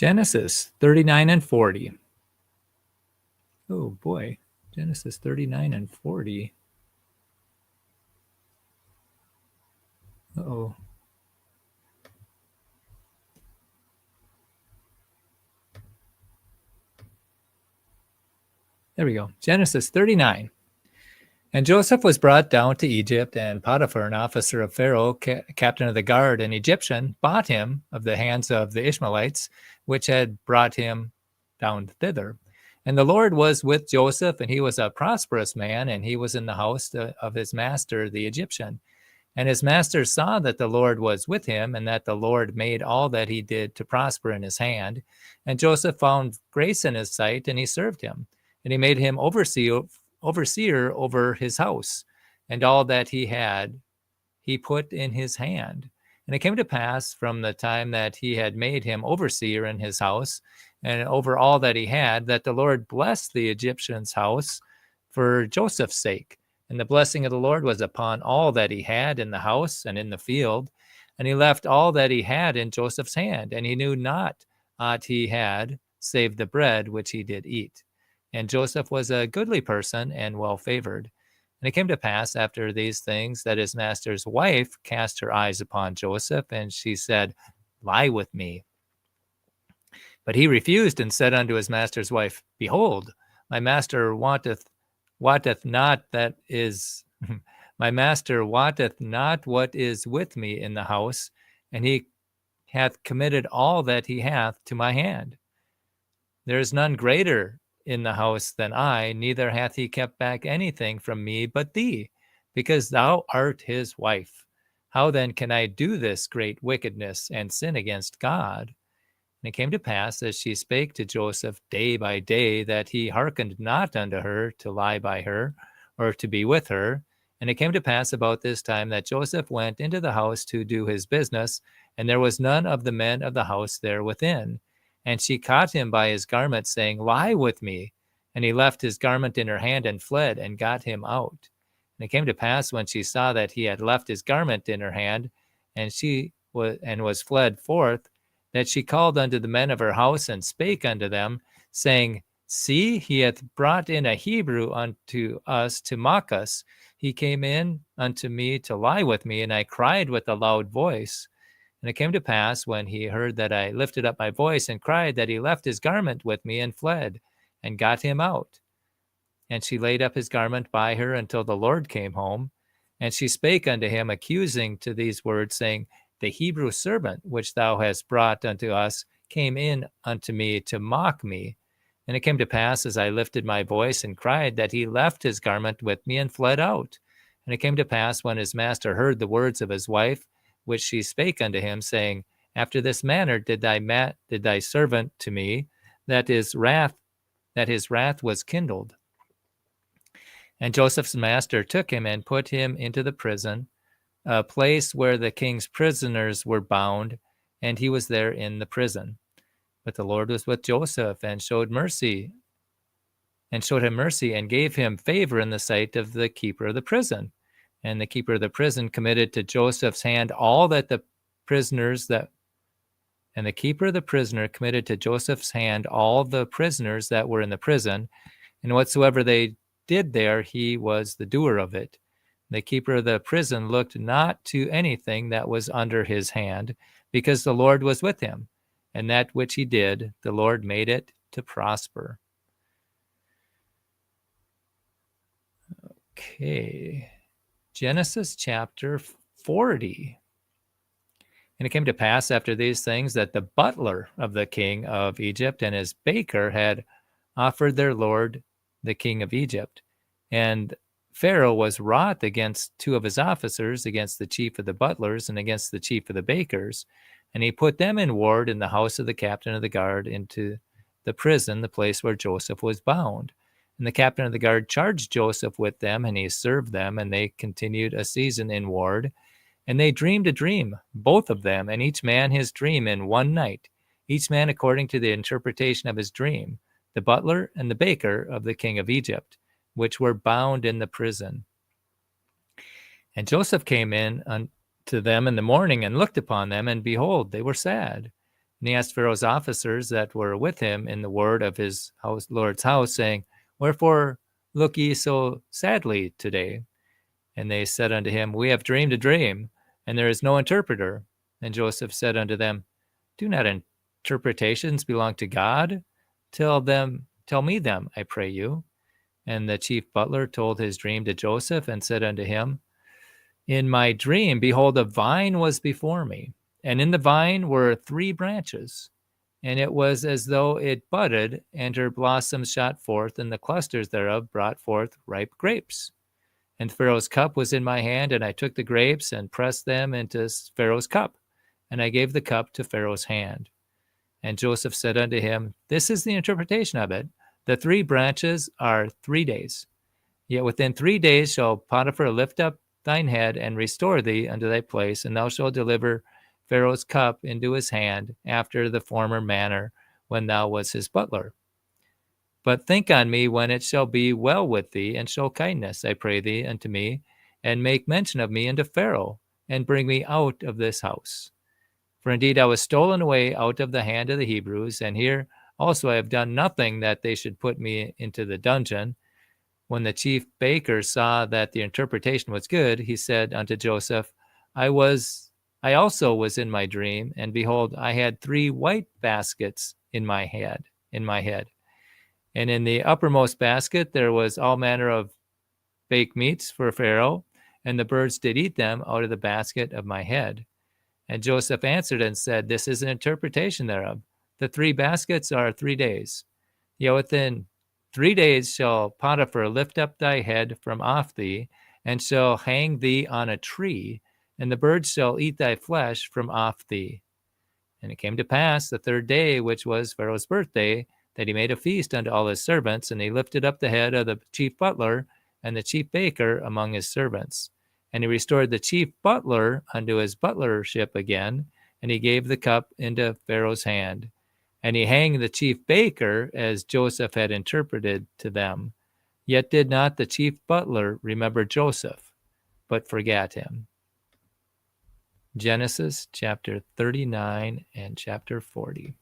Genesis 39 and 40. Oh boy, Genesis 39 and 40. Uh-oh. There we go. Genesis 39. And Joseph was brought down to Egypt, and Potiphar, an officer of Pharaoh, captain of the guard, an Egyptian, bought him of the hands of the Ishmaelites, which had brought him down thither. And the Lord was with Joseph, and he was a prosperous man, and he was in the house of his master, the Egyptian. And his master saw that the Lord was with him, and that the Lord made all that he did to prosper in his hand. And Joseph found grace in his sight, and he served him. And he made him overseer over his house, and all that he had he put in his hand. And it came to pass from the time that he had made him overseer in his house, and over all that he had, that the Lord blessed the Egyptian's house for Joseph's sake. And the blessing of the Lord was upon all that he had in the house and in the field. And he left all that he had in Joseph's hand, and he knew not aught he had, save the bread which he did eat. And Joseph was a goodly person and well favored. And it came to pass after these things that his master's wife cast her eyes upon Joseph, and she said, Lie with me. But he refused and said unto his master's wife, Behold, my master wotteth not that is my master wotteth not what is with me in the house, and he hath committed all that he hath to my hand. There is none greater in the house than I, neither hath he kept back anything from me but thee, because thou art his wife. How then can I do this great wickedness and sin against God? And it came to pass, as she spake to Joseph day by day, that he hearkened not unto her to lie by her, or to be with her. And it came to pass about this time that Joseph went into the house to do his business, and there was none of the men of the house there within. And she caught him by his garment, saying, Lie with me. And he left his garment in her hand and fled, and got him out. And it came to pass, when she saw that he had left his garment in her hand, and was fled forth, that she called unto the men of her house, and spake unto them, saying, See, he hath brought in a Hebrew unto us to mock us. He came in unto me to lie with me, and I cried with a loud voice. And it came to pass, when he heard that I lifted up my voice and cried, that he left his garment with me and fled, and got him out. And she laid up his garment by her until the Lord came home. And she spake unto him, accusing to these words, saying, The Hebrew servant which thou hast brought unto us came in unto me to mock me. And it came to pass, as I lifted my voice and cried, that he left his garment with me and fled out. And it came to pass, when his master heard the words of his wife, which she spake unto him, saying, After this manner did thy servant to me, that his wrath was kindled. And Joseph's master took him and put him into the prison, a place where the king's prisoners were bound, and he was there in the prison. But the Lord was with Joseph, and showed him mercy, and gave him favor in the sight of the keeper of the prison. And the keeper of the prison committed to Joseph's hand all that the prisoners that and the keeper of the prisoner committed to Joseph's hand all the prisoners that were in the prison, and whatsoever they did there, he was the doer of it. The keeper of the prison looked not to anything that was under his hand, because the Lord was with him, and that which he did, the Lord made it to prosper. Okay. Genesis chapter 40. And it came to pass after these things that the butler of the king of Egypt and his baker had offered their lord, the king of Egypt. And Pharaoh was wroth against two of his officers, against the chief of the butlers and against the chief of the bakers. And he put them in ward in the house of the captain of the guard into the prison, the place where Joseph was bound. And the captain of the guard charged Joseph with them, and he served them, and they continued a season in ward. And they dreamed a dream, both of them, and each man his dream in one night, each man according to the interpretation of his dream, the butler and the baker of the king of Egypt, which were bound in the prison. And Joseph came in unto them in the morning, and looked upon them, and behold, they were sad. And he asked Pharaoh's officers that were with him in the ward of his lord's house, saying, Wherefore look ye so sadly today? And they said unto him, We have dreamed a dream, and there is no interpreter. And Joseph said unto them, Do not interpretations belong to God? Tell me them, I pray you. And the chief butler told his dream to Joseph, and said unto him, In my dream, behold, a vine was before me, and in the vine were 3 branches. And it was as though it budded, and her blossoms shot forth, and the clusters thereof brought forth ripe grapes. And Pharaoh's cup was in my hand, and I took the grapes and pressed them into Pharaoh's cup, and I gave the cup to Pharaoh's hand. And Joseph said unto him, This is the interpretation of it. The 3 branches are 3 days. Yet within 3 days shall Potiphar lift up thine head and restore thee unto thy place, and thou shalt deliver Pharaoh's cup into his hand after the former manner when thou wast his butler. But think on me when it shall be well with thee, and show kindness, I pray thee, unto me, and make mention of me unto Pharaoh, and bring me out of this house. For indeed I was stolen away out of the hand of the Hebrews, and here also I have done nothing that they should put me into the dungeon. When the chief baker saw that the interpretation was good, he said unto Joseph, I also was in my dream, and behold, I had 3 white baskets in my head. And in the uppermost basket there was all manner of baked meats for Pharaoh, and the birds did eat them out of the basket of my head. And Joseph answered and said, This is an interpretation thereof. The 3 baskets are 3 days. Yet within 3 days shall Potiphar lift up thy head from off thee, and shall hang thee on a tree, and the birds shall eat thy flesh from off thee. And it came to pass the 3rd day, which was Pharaoh's birthday, that he made a feast unto all his servants, and he lifted up the head of the chief butler and the chief baker among his servants. And he restored the chief butler unto his butlership again, and he gave the cup into Pharaoh's hand. And he hanged the chief baker as Joseph had interpreted to them. Yet did not the chief butler remember Joseph, but forgat him. Genesis chapter 39 and chapter 40.